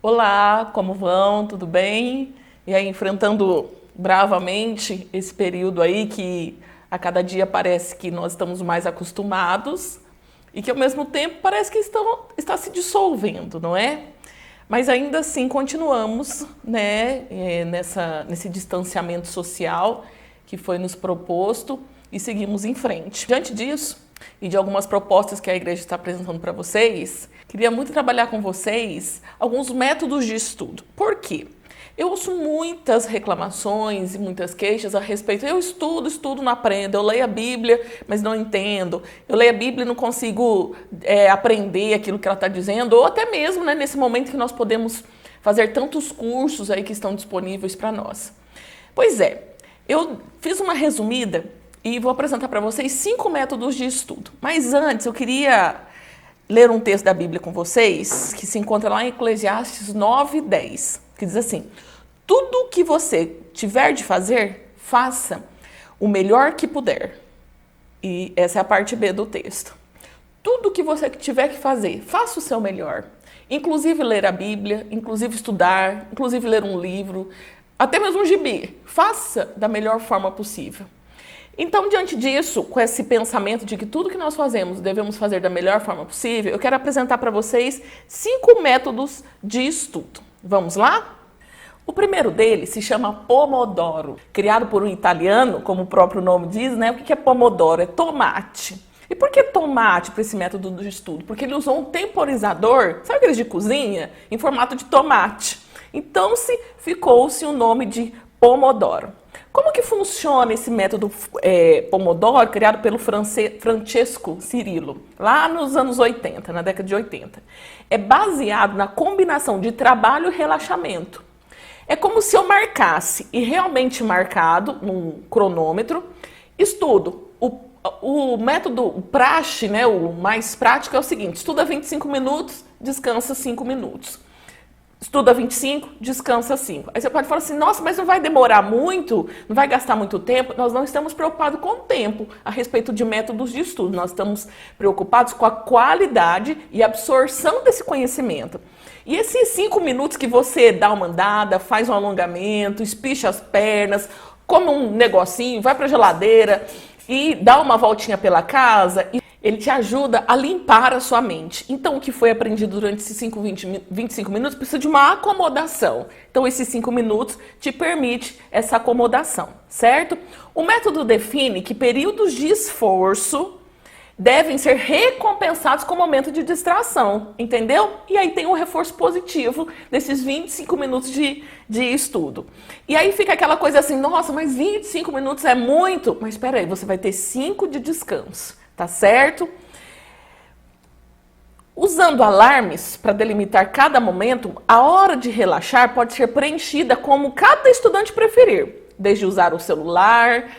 Olá, como vão? Tudo bem? E aí, enfrentando bravamente esse período aí que a cada dia parece que nós estamos mais acostumados e que ao mesmo tempo parece que está se dissolvendo, não é? Mas ainda assim continuamos, né, nesse distanciamento social que foi nos proposto e seguimos em frente. Diante disso e de algumas propostas que a igreja está apresentando para vocês, queria muito trabalhar com vocês alguns métodos de estudo. Por quê? Eu ouço muitas reclamações e muitas queixas a respeito. Eu estudo, não aprendo. Eu leio a Bíblia, mas não entendo. Eu leio a Bíblia e não consigo aprender aquilo que ela está dizendo. Ou até mesmo, né, nesse momento que nós podemos fazer tantos cursos aí que estão disponíveis para nós. Pois é, eu fiz uma resumida e vou apresentar para vocês 5 métodos de estudo. Mas antes eu queria ler um texto da Bíblia com vocês, que se encontra lá em Eclesiastes 9:10, que diz assim: tudo que você tiver de fazer, faça o melhor que puder. E essa é a parte B do texto. Tudo que você tiver que fazer, faça o seu melhor. Inclusive ler a Bíblia, inclusive estudar, inclusive ler um livro, até mesmo um gibi. Faça da melhor forma possível. Então, diante disso, com esse pensamento de que tudo que nós fazemos devemos fazer da melhor forma possível, eu quero apresentar para vocês 5 métodos de estudo. Vamos lá? O primeiro deles se chama Pomodoro, criado por um italiano, como o próprio nome diz, né? O que é Pomodoro? É tomate. E por que tomate para esse método de estudo? Porque ele usou um temporizador, sabe aqueles de cozinha? Em formato de tomate. Então, ficou-se o nome de Pomodoro. Como que funciona esse método Pomodoro, criado pelo Francesco Cirillo, lá nos anos 80, na década de 80? É baseado na combinação de trabalho e relaxamento. É como se eu marcasse, e realmente marcado, num cronômetro, estudo. O método praxe, né, o mais prático é o seguinte: estuda 25 minutos, descansa 5 minutos. Estuda 25, descansa 5. Aí você pode falar assim: nossa, mas não vai demorar muito? Não vai gastar muito tempo? Nós não estamos preocupados com o tempo a respeito de métodos de estudo. Nós estamos preocupados com a qualidade e absorção desse conhecimento. E esses 5 minutos que você dá uma andada, faz um alongamento, espicha as pernas, come um negocinho, vai para a geladeira e dá uma voltinha pela casa, ele te ajuda a limpar a sua mente. Então, o que foi aprendido durante esses 25 minutos precisa de uma acomodação. Então, esses 5 minutos te permite essa acomodação, certo? O método define que períodos de esforço devem ser recompensados com momento de distração, entendeu? E aí tem um reforço positivo desses 25 minutos de estudo. E aí fica aquela coisa assim: nossa, mas 25 minutos é muito. Mas espera aí, você vai ter 5 de descanso. Tá certo? Usando alarmes para delimitar cada momento, a hora de relaxar pode ser preenchida como cada estudante preferir. Desde usar o celular,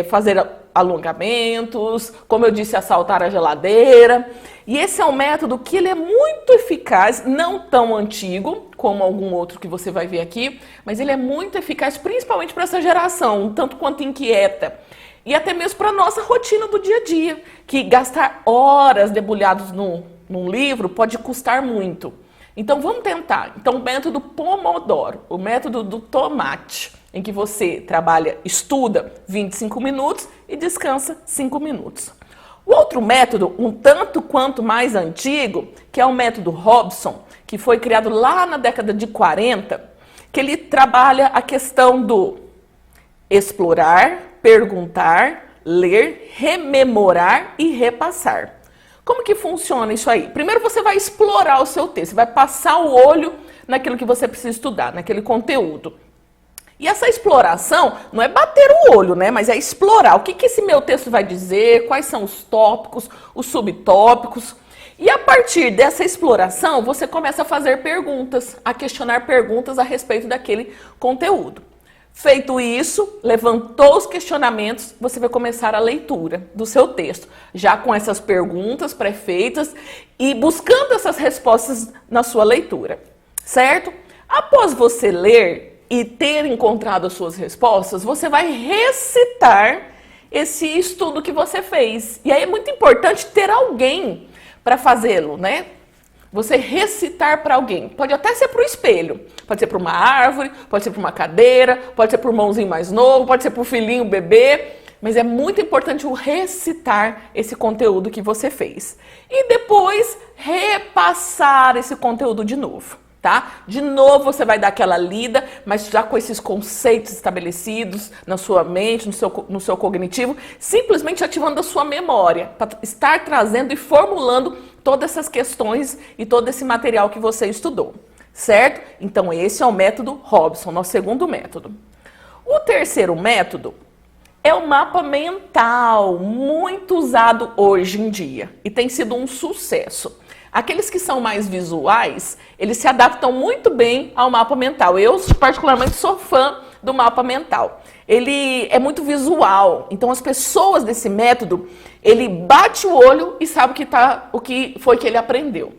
fazer alongamentos, como eu disse, assaltar a geladeira. E esse é um método que ele é muito eficaz, não tão antigo como algum outro que você vai ver aqui, mas ele é muito eficaz principalmente para essa geração, um tanto quanto inquieta. E até mesmo para a nossa rotina do dia a dia, que gastar horas debulhados num livro pode custar muito. Então vamos tentar. Então o método Pomodoro, o método do tomate, em que você estuda 25 minutos e descansa 5 minutos. O outro método, um tanto quanto mais antigo, que é o método Robson, que foi criado lá na década de 40, que ele trabalha a questão do explorar, perguntar, ler, rememorar e repassar. Como que funciona isso aí? Primeiro você vai explorar o seu texto, vai passar o olho naquilo que você precisa estudar, naquele conteúdo. E essa exploração não é bater o olho, né? Mas é explorar. O que esse meu texto vai dizer, quais são os tópicos, os subtópicos. E a partir dessa exploração, você começa a fazer perguntas, a questionar perguntas a respeito daquele conteúdo. Feito isso, levantou os questionamentos, você vai começar a leitura do seu texto, já com essas perguntas pré-feitas e buscando essas respostas na sua leitura, certo? Após você ler e ter encontrado as suas respostas, você vai recitar esse estudo que você fez. E aí é muito importante ter alguém para fazê-lo, né? você recitar para alguém. Pode até ser para o espelho, pode ser para uma árvore, pode ser para uma cadeira, pode ser para o irmãozinho mais novo, pode ser para o filhinho, bebê. Mas é muito importante o recitar esse conteúdo que você fez. E depois repassar esse conteúdo de novo, tá? De novo você vai dar aquela lida, mas já com esses conceitos estabelecidos na sua mente, no seu cognitivo, simplesmente ativando a sua memória, para estar trazendo e formulando todas essas questões e todo esse material que você estudou, certo? Então esse é o método Robson, nosso segundo método. O terceiro método é o mapa mental, muito usado hoje em dia e tem sido um sucesso. Aqueles que são mais visuais, eles se adaptam muito bem ao mapa mental. Eu, particularmente, sou fã do mapa mental. Ele é muito visual, então as pessoas desse método, ele bate o olho e sabe o que foi que ele aprendeu.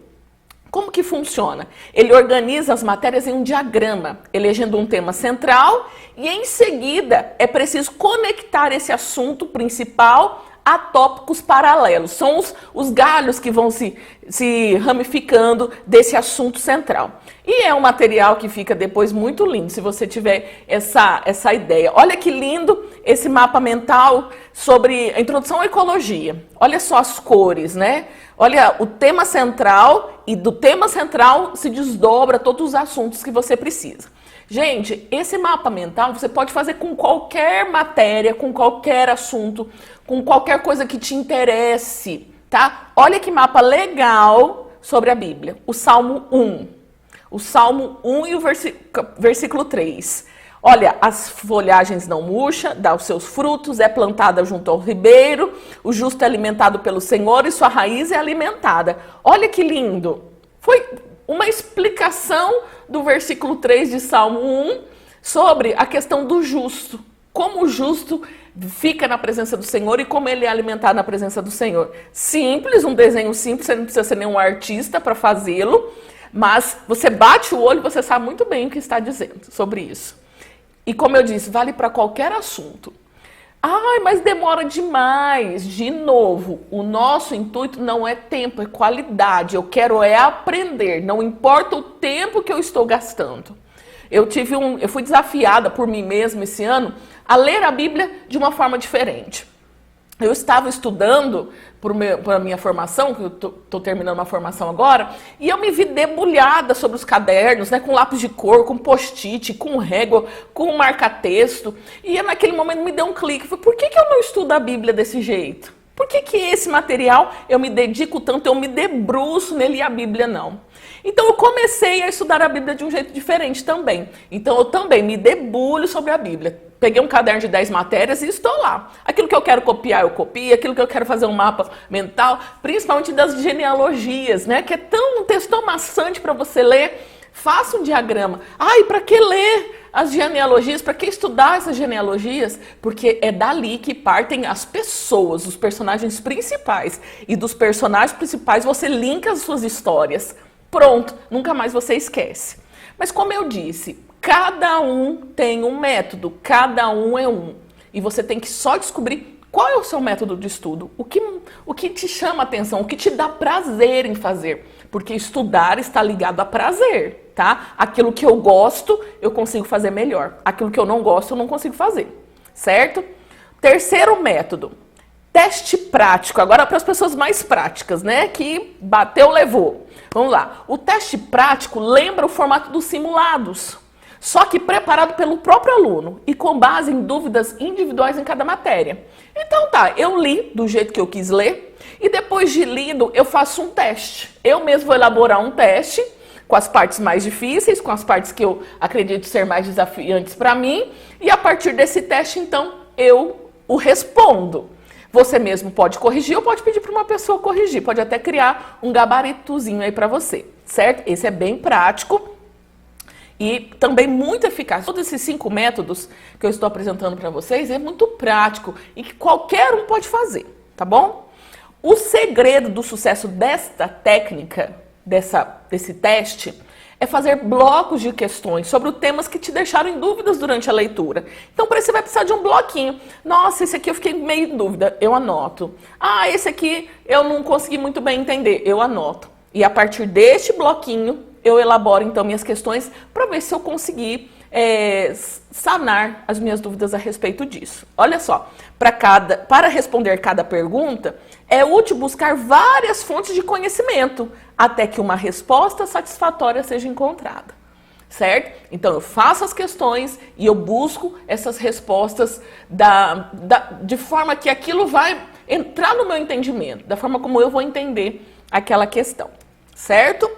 Como que funciona? Ele organiza as matérias em um diagrama, elegendo um tema central e em seguida é preciso conectar esse assunto principal a tópicos paralelos. São os galhos que vão se ramificando desse assunto central. E é um material que fica depois muito lindo, se você tiver essa ideia. Olha que lindo esse mapa mental sobre a introdução à ecologia. Olha só as cores, né? Olha o tema central e do tema central se desdobra todos os assuntos que você precisa. Gente, esse mapa mental você pode fazer com qualquer matéria, com qualquer assunto, com qualquer coisa que te interesse, tá? Olha que mapa legal sobre a Bíblia. O Salmo 1. O Salmo 1 e o versículo 3. Olha, as folhagens não murcham, dá os seus frutos, é plantada junto ao ribeiro, o justo é alimentado pelo Senhor e sua raiz é alimentada. Olha que lindo! Foi uma explicação do versículo 3 de Salmo 1 sobre a questão do justo. Como o justo fica na presença do Senhor e como ele é alimentado na presença do Senhor. Simples, um desenho simples, você não precisa ser nenhum artista para fazê-lo, mas você bate o olho e você sabe muito bem o que está dizendo sobre isso. E como eu disse, vale para qualquer assunto. Ai, mas demora demais. De novo, o nosso intuito não é tempo, é qualidade. Eu quero aprender, não importa o tempo que eu estou gastando. Eu fui desafiada por mim mesma esse ano a ler a Bíblia de uma forma diferente. Eu estava estudando para a minha formação, que eu estou terminando uma formação agora, e eu me vi debulhada sobre os cadernos, né, com lápis de cor, com post-it, com régua, com marca-texto. E naquele momento me deu um clique. Falei, por que eu não estudo a Bíblia desse jeito? Por que esse material eu me dedico tanto, eu me debruço nele e a Bíblia não? Então eu comecei a estudar a Bíblia de um jeito diferente também. Então eu também me debulho sobre a Bíblia. Peguei um caderno de 10 matérias e estou lá. Aquilo que eu quero copiar, eu copio. Aquilo que eu quero fazer um mapa mental, principalmente das genealogias, né? Que é um texto tão maçante para você ler. Faça um diagrama. Ai, para que ler as genealogias? Para que estudar essas genealogias? Porque é dali que partem as pessoas, os personagens principais. E dos personagens principais você linka as suas histórias. Pronto, nunca mais você esquece. Mas como eu disse, cada um tem um método, cada um é um. E você tem que só descobrir qual é o seu método de estudo, o que te chama a atenção, o que te dá prazer em fazer. Porque estudar está ligado a prazer, tá? Aquilo que eu gosto, eu consigo fazer melhor. Aquilo que eu não gosto, eu não consigo fazer, certo? Terceiro método, teste prático. Agora para as pessoas mais práticas, né? Que bateu, levou. Vamos lá. O teste prático lembra o formato dos simulados, só que preparado pelo próprio aluno e com base em dúvidas individuais em cada matéria. Então tá, eu li do jeito que eu quis ler e depois de lido eu faço um teste. Eu mesmo vou elaborar um teste com as partes mais difíceis, com as partes que eu acredito ser mais desafiantes para mim e a partir desse teste então eu o respondo. Você mesmo pode corrigir ou pode pedir para uma pessoa corrigir, pode até criar um gabaritozinho aí para você, certo? Esse é bem prático. E também muito eficaz. Todos esses 5 métodos que eu estou apresentando para vocês é muito prático e que qualquer um pode fazer, tá bom? O segredo do sucesso desta técnica, desse teste, é fazer blocos de questões sobre os temas que te deixaram em dúvidas durante a leitura. Então, para isso, você vai precisar de um bloquinho. Nossa, esse aqui eu fiquei meio em dúvida, eu anoto. Ah, esse aqui eu não consegui muito bem entender, eu anoto. E a partir deste bloquinho, eu elaboro então minhas questões para ver se eu conseguir sanar as minhas dúvidas a respeito disso. Olha só, para responder cada pergunta, é útil buscar várias fontes de conhecimento até que uma resposta satisfatória seja encontrada, certo? Então eu faço as questões e eu busco essas respostas de forma que aquilo vai entrar no meu entendimento, da forma como eu vou entender aquela questão, certo?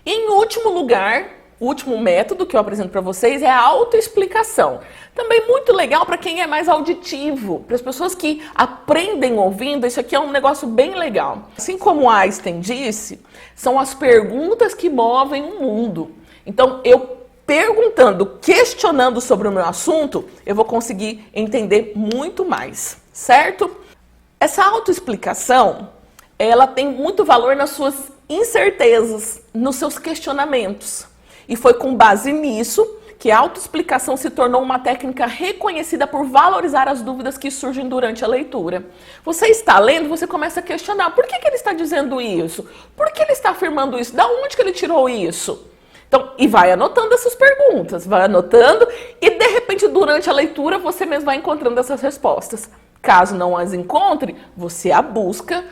E em último lugar, o último método que eu apresento para vocês é a autoexplicação. Também muito legal para quem é mais auditivo, para as pessoas que aprendem ouvindo, isso aqui é um negócio bem legal. Assim como Einstein disse, são as perguntas que movem o mundo. Então, eu perguntando, questionando sobre o meu assunto, eu vou conseguir entender muito mais, certo? Essa autoexplicação, ela tem muito valor nas suas incertezas, nos seus questionamentos. E foi com base nisso que a autoexplicação se tornou uma técnica reconhecida por valorizar as dúvidas que surgem durante a leitura. Você está lendo, você começa a questionar, por que ele está dizendo isso? Por que ele está afirmando isso? Da onde que ele tirou isso? Então, e vai anotando essas perguntas, vai anotando e de repente durante a leitura você mesmo vai encontrando essas respostas. Caso não as encontre, você a busca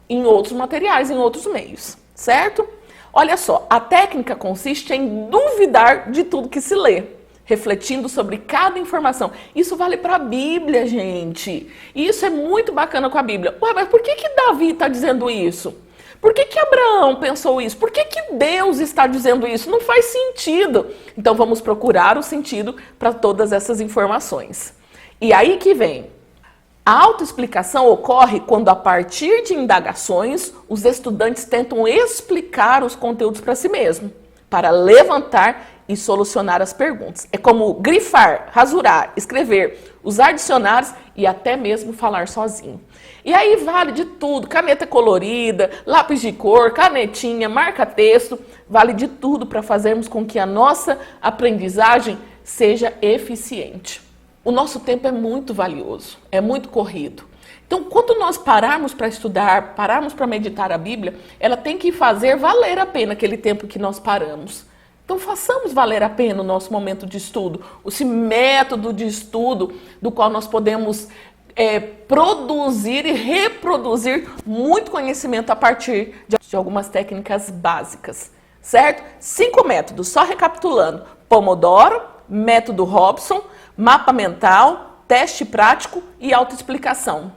em outros materiais, em outros meios, certo? Olha só, a técnica consiste em duvidar de tudo que se lê, refletindo sobre cada informação. Isso vale para a Bíblia, gente. E isso é muito bacana com a Bíblia. Ué, mas por que Davi está dizendo isso? Por que Abraão pensou isso? Por que Deus está dizendo isso? Não faz sentido. Então vamos procurar o sentido para todas essas informações. E aí que vem. A autoexplicação ocorre quando, a partir de indagações, os estudantes tentam explicar os conteúdos para si mesmos, para levantar e solucionar as perguntas. É como grifar, rasurar, escrever, usar dicionários e até mesmo falar sozinho. E aí vale de tudo, caneta colorida, lápis de cor, canetinha, marca-texto, vale de tudo para fazermos com que a nossa aprendizagem seja eficiente. O nosso tempo é muito valioso, é muito corrido. Então, quando nós pararmos para estudar, pararmos para meditar a Bíblia, ela tem que fazer valer a pena aquele tempo que nós paramos. Então, façamos valer a pena o nosso momento de estudo, esse método de estudo do qual nós podemos produzir e reproduzir muito conhecimento a partir de algumas técnicas básicas, certo? 5 métodos, só recapitulando: Pomodoro, método Robson, mapa mental, teste prático e autoexplicação.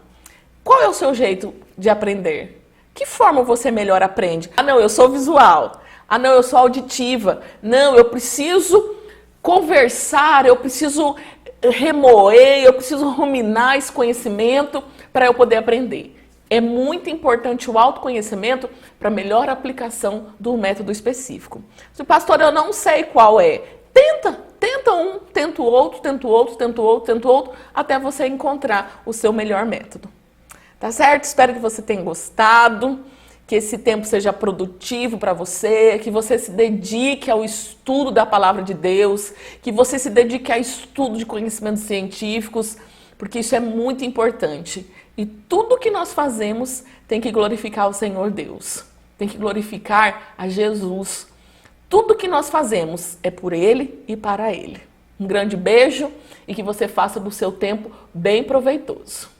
Qual é o seu jeito de aprender? Que forma você melhor aprende? Ah, não, eu sou visual. Ah, não, eu sou auditiva. Não, eu preciso conversar, eu preciso remoer, eu preciso ruminar esse conhecimento para eu poder aprender. É muito importante o autoconhecimento para melhor aplicação do método específico. Se, pastor, eu não sei qual é, tenta um, tenta o outro, tenta o outro, tenta o outro, tenta o outro, até você encontrar o seu melhor método. Tá certo? Espero que você tenha gostado, que esse tempo seja produtivo para você, que você se dedique ao estudo da palavra de Deus, que você se dedique ao estudo de conhecimentos científicos, porque isso é muito importante. E tudo que nós fazemos tem que glorificar o Senhor Deus, tem que glorificar a Jesus. Tudo que nós fazemos é por Ele e para Ele. Um grande beijo e que você faça do seu tempo bem proveitoso.